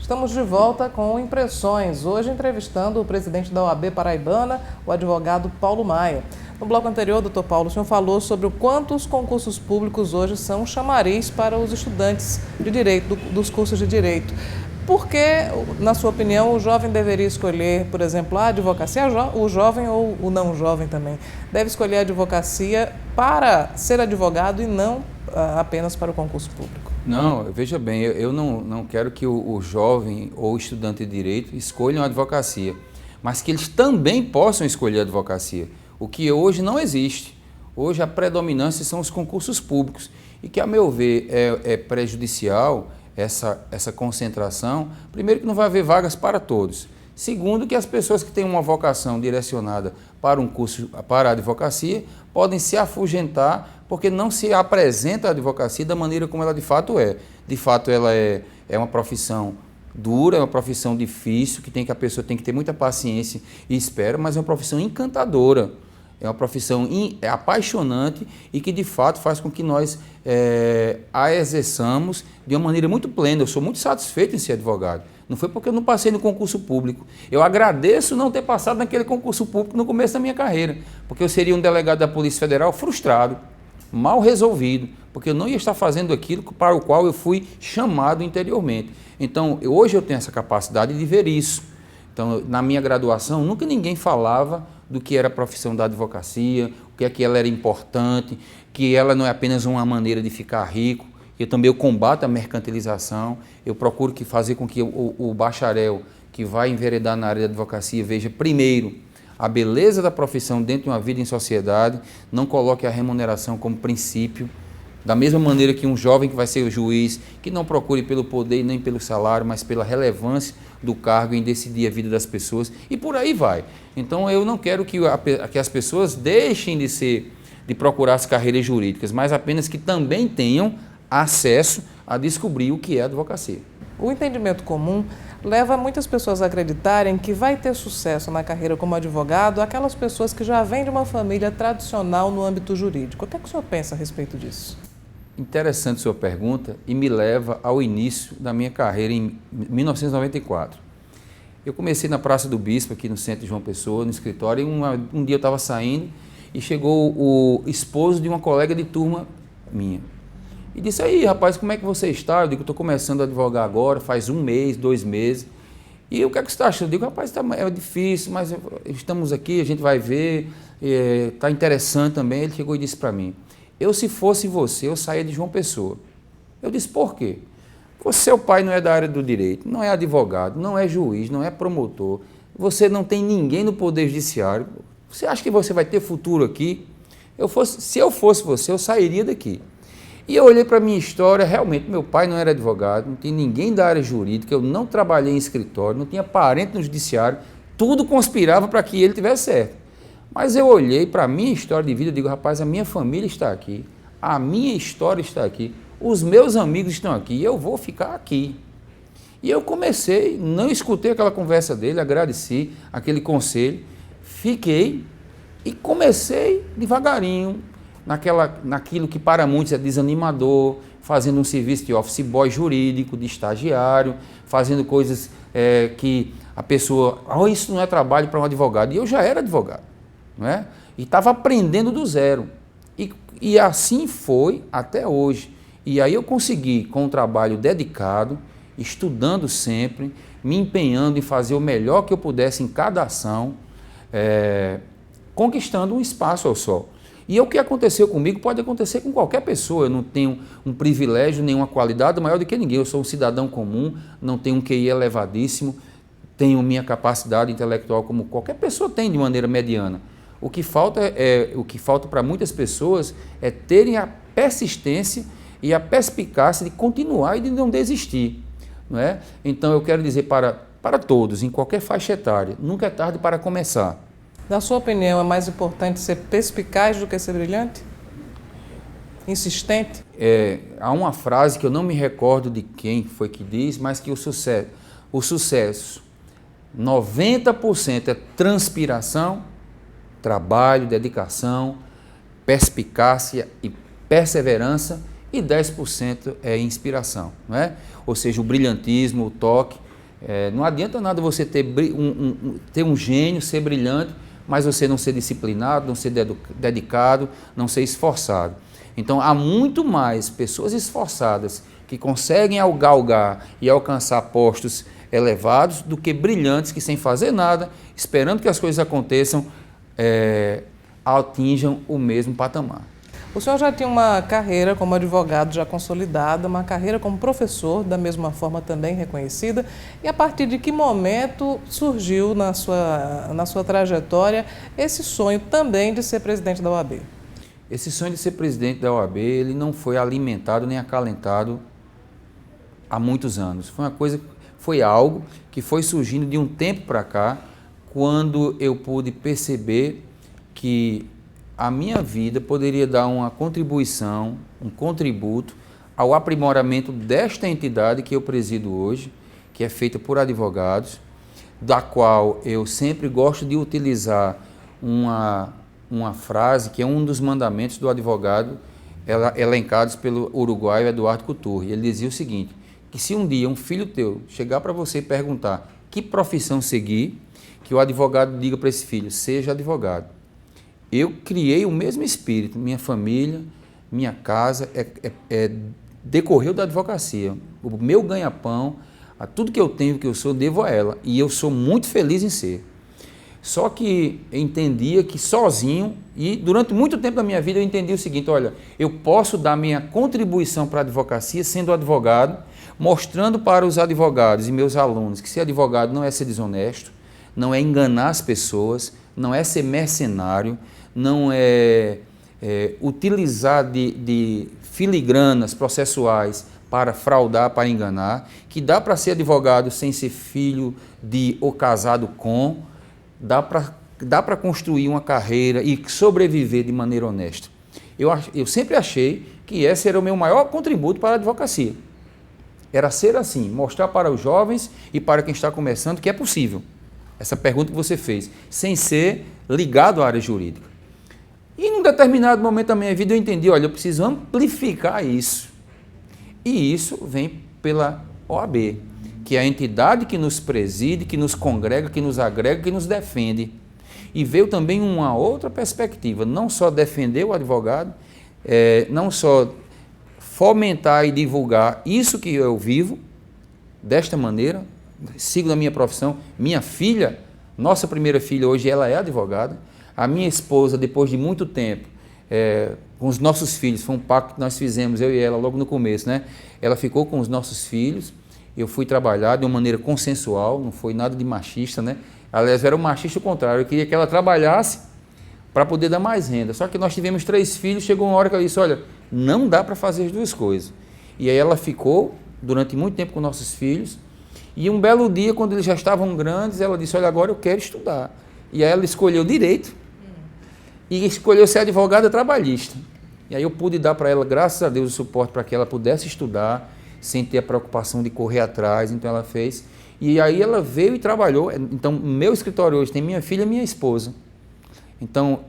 Estamos de volta com Impressões, hoje entrevistando o presidente da OAB Paraibana, o advogado Paulo Maia. No bloco anterior, doutor Paulo, o senhor falou sobre o quanto os concursos públicos hoje são chamariz para os estudantes de direito, dos cursos de direito. Por que, na sua opinião, o jovem deveria escolher, por exemplo, a advocacia, o jovem ou o não jovem também, deve escolher a advocacia para ser advogado e não apenas para o concurso público? Não, veja bem, eu não quero que o jovem ou o estudante de direito escolham a advocacia, mas que eles também possam escolher a advocacia, o que hoje não existe. Hoje a predominância são os concursos públicos e que, a meu ver, é prejudicial essa concentração. Primeiro, que não vai haver vagas para todos. Segundo, que as pessoas que têm uma vocação direcionada para um curso, para a advocacia, podem se afugentar porque não se apresenta a advocacia da maneira como ela de fato é. De fato, ela é uma profissão dura, é uma profissão difícil, que a pessoa tem que ter muita paciência e espera, mas é uma profissão encantadora. É uma profissão apaixonante e que, de fato, faz com que nós a exerçamos de uma maneira muito plena. Eu sou muito satisfeito em ser advogado. Não foi porque eu não passei no concurso público. Eu agradeço não ter passado naquele concurso público no começo da minha carreira, porque eu seria um delegado da Polícia Federal frustrado, mal resolvido, porque eu não ia estar fazendo aquilo para o qual eu fui chamado anteriormente. Então, hoje eu tenho essa capacidade de ver isso. Então, na minha graduação, nunca ninguém falava do que era a profissão da advocacia, o que é que ela era importante, que ela não é apenas uma maneira de ficar rico. Eu combato a mercantilização, eu procuro fazer com que o bacharel que vai enveredar na área da advocacia veja primeiro a beleza da profissão dentro de uma vida em sociedade, não coloque a remuneração como princípio, da mesma maneira que um jovem que vai ser o juiz, que não procure pelo poder e nem pelo salário, mas pela relevância do cargo em decidir a vida das pessoas, e por aí vai. Então eu não quero que as pessoas deixem de procurar as carreiras jurídicas, mas apenas que também tenham acesso a descobrir o que é advocacia. O entendimento comum leva muitas pessoas a acreditarem que vai ter sucesso na carreira como advogado aquelas pessoas que já vêm de uma família tradicional no âmbito jurídico. O que é que o senhor pensa a respeito disso? Interessante sua pergunta e me leva ao início da minha carreira em 1994. Eu comecei na Praça do Bispo, aqui no centro de João Pessoa, no escritório, e um dia eu estava saindo e chegou o esposo de uma colega de turma minha. E disse: aí, rapaz, como é que você está? Eu digo: estou começando a advogar agora, faz 1 mês, 2 meses. E o que é que você está achando? Eu digo: rapaz, é difícil, mas estamos aqui, a gente vai ver, está interessante também. Ele chegou e disse para mim: se fosse você, eu saía de João Pessoa. Eu disse: por quê? Porque seu pai não é da área do direito, não é advogado, não é juiz, não é promotor, você não tem ninguém no Poder Judiciário. Você acha que você vai ter futuro aqui? Se eu fosse você, eu sairia daqui. E eu olhei para a minha história, realmente, meu pai não era advogado, não tinha ninguém da área jurídica, eu não trabalhei em escritório, não tinha parente no judiciário, tudo conspirava para que ele tivesse certo. Mas eu olhei para a minha história de vida e digo: rapaz, a minha família está aqui, a minha história está aqui, os meus amigos estão aqui e eu vou ficar aqui. E eu comecei, não escutei aquela conversa dele, agradeci aquele conselho, fiquei e comecei devagarinho, naquilo que para muitos é desanimador, fazendo um serviço de office boy jurídico, de estagiário, fazendo coisas que a pessoa, isso não é trabalho para um advogado. E eu já era advogado, não é? E estava aprendendo do zero. E assim foi até hoje. E aí eu consegui, com um trabalho dedicado, estudando sempre, me empenhando em fazer o melhor que eu pudesse em cada ação, conquistando um espaço ao sol. E o que aconteceu comigo pode acontecer com qualquer pessoa. Eu não tenho um privilégio, nenhuma qualidade maior do que ninguém. Eu sou um cidadão comum, não tenho um QI elevadíssimo, tenho minha capacidade intelectual como qualquer pessoa tem de maneira mediana. O que falta para muitas pessoas é terem a persistência e a perspicácia de continuar e de não desistir, não é? Então eu quero dizer para todos, em qualquer faixa etária, nunca é tarde para começar. Na sua opinião, é mais importante ser perspicaz do que ser brilhante? Insistente? Há uma frase que eu não me recordo de quem foi que diz, mas que o sucesso 90% é transpiração, trabalho, dedicação, perspicácia e perseverança, e 10% é inspiração, não é? Ou seja, o brilhantismo, o toque. Não adianta nada você ter um gênio, ser brilhante, mas você não ser disciplinado, não ser dedicado, não ser esforçado. Então, há muito mais pessoas esforçadas que conseguem galgar e alcançar postos elevados do que brilhantes que, sem fazer nada, esperando que as coisas aconteçam, atinjam o mesmo patamar. O senhor já tinha uma carreira como advogado já consolidada, uma carreira como professor, da mesma forma também reconhecida. E a partir de que momento surgiu na sua trajetória esse sonho também de ser presidente da OAB? Esse sonho de ser presidente da OAB, ele não foi alimentado nem acalentado há muitos anos. Foi algo que foi surgindo de um tempo para cá, quando eu pude perceber que a minha vida poderia dar uma contribuição, um contributo ao aprimoramento desta entidade que eu presido hoje, que é feita por advogados, da qual eu sempre gosto de utilizar uma frase que é um dos mandamentos do advogado, elencados pelo uruguaio Eduardo Couture. Ele dizia o seguinte, que se um dia um filho teu chegar para você e perguntar que profissão seguir, que o advogado diga para esse filho, seja advogado. Eu criei o mesmo espírito, minha família, minha casa, decorreu da advocacia. O meu ganha-pão, a tudo que eu tenho, que eu sou, devo a ela. E eu sou muito feliz em ser. Só que eu entendia que sozinho, e durante muito tempo da minha vida eu entendi o seguinte, olha, eu posso dar minha contribuição para a advocacia sendo advogado, mostrando para os advogados e meus alunos que ser advogado não é ser desonesto, não é enganar as pessoas, não é ser mercenário, não é utilizar de filigranas processuais para fraudar, para enganar, que dá para ser advogado sem ser filho de ou casado com, dá para construir uma carreira e sobreviver de maneira honesta. Eu sempre achei que esse era o meu maior contributo para a advocacia. Era ser assim, mostrar para os jovens e para quem está começando que é possível. Essa pergunta que você fez, sem ser ligado à área jurídica. E em um determinado momento da minha vida eu entendi, olha, eu preciso amplificar isso. E isso vem pela OAB, que é a entidade que nos preside, que nos congrega, que nos agrega, que nos defende. E veio também uma outra perspectiva, não só defender o advogado, não só fomentar e divulgar isso que eu vivo, desta maneira, sigo na minha profissão. Minha filha, nossa primeira filha hoje, ela é advogada. A minha esposa, depois de muito tempo, com os nossos filhos, foi um pacto que nós fizemos, eu e ela, logo no começo, né? Ela ficou com os nossos filhos, eu fui trabalhar de uma maneira consensual, não foi nada de machista, né? Aliás, era um machista o contrário, eu queria que ela trabalhasse para poder dar mais renda. Só que nós tivemos 3 filhos, chegou uma hora que ela disse, olha, não dá para fazer as duas coisas. E aí ela ficou durante muito tempo com nossos filhos, e um belo dia, quando eles já estavam grandes, ela disse, olha, agora eu quero estudar. E aí ela escolheu direito e escolheu ser advogada trabalhista. E aí eu pude dar para ela, graças a Deus, o suporte para que ela pudesse estudar, sem ter a preocupação de correr atrás, então ela fez. E aí ela veio e trabalhou. Então, meu escritório hoje tem minha filha e minha esposa. Então,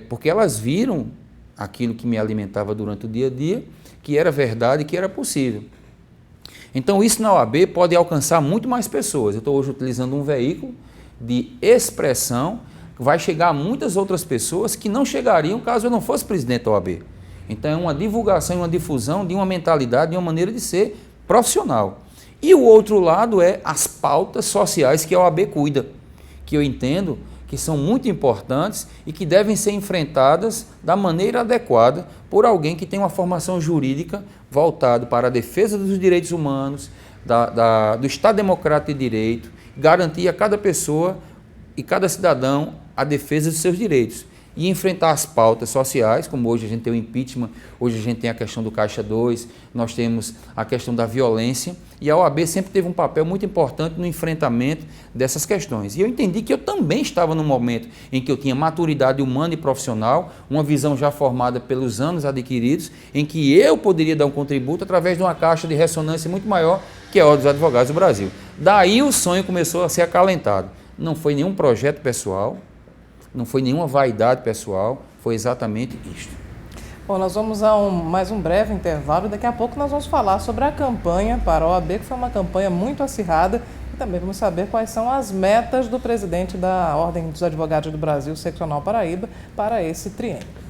porque elas viram aquilo que me alimentava durante o dia a dia, que era verdade e que era possível. Então, isso na OAB pode alcançar muito mais pessoas. Eu estou hoje utilizando um veículo de expressão que vai chegar a muitas outras pessoas que não chegariam caso eu não fosse presidente da OAB. Então, é uma divulgação e uma difusão de uma mentalidade, de uma maneira de ser profissional. E o outro lado é as pautas sociais que a OAB cuida, que eu entendo que são muito importantes e que devem ser enfrentadas da maneira adequada por alguém que tem uma formação jurídica voltada para a defesa dos direitos humanos, do Estado Democrático de Direito, garantir a cada pessoa e cada cidadão a defesa dos seus direitos. E enfrentar as pautas sociais, como hoje a gente tem o impeachment, hoje a gente tem a questão do Caixa 2, nós temos a questão da violência, e a OAB sempre teve um papel muito importante no enfrentamento dessas questões. E eu entendi que eu também estava num momento em que eu tinha maturidade humana e profissional, uma visão já formada pelos anos adquiridos, em que eu poderia dar um contributo através de uma caixa de ressonância muito maior que é a Ordem dos Advogados do Brasil. Daí o sonho começou a ser acalentado. Não foi nenhum projeto pessoal, não foi nenhuma vaidade pessoal, foi exatamente isto. Bom, nós vamos a mais um breve intervalo e daqui a pouco nós vamos falar sobre a campanha para a OAB, que foi uma campanha muito acirrada Também vamos saber quais são as metas do presidente da Ordem dos Advogados do Brasil, Seccional Paraíba, para esse triênio.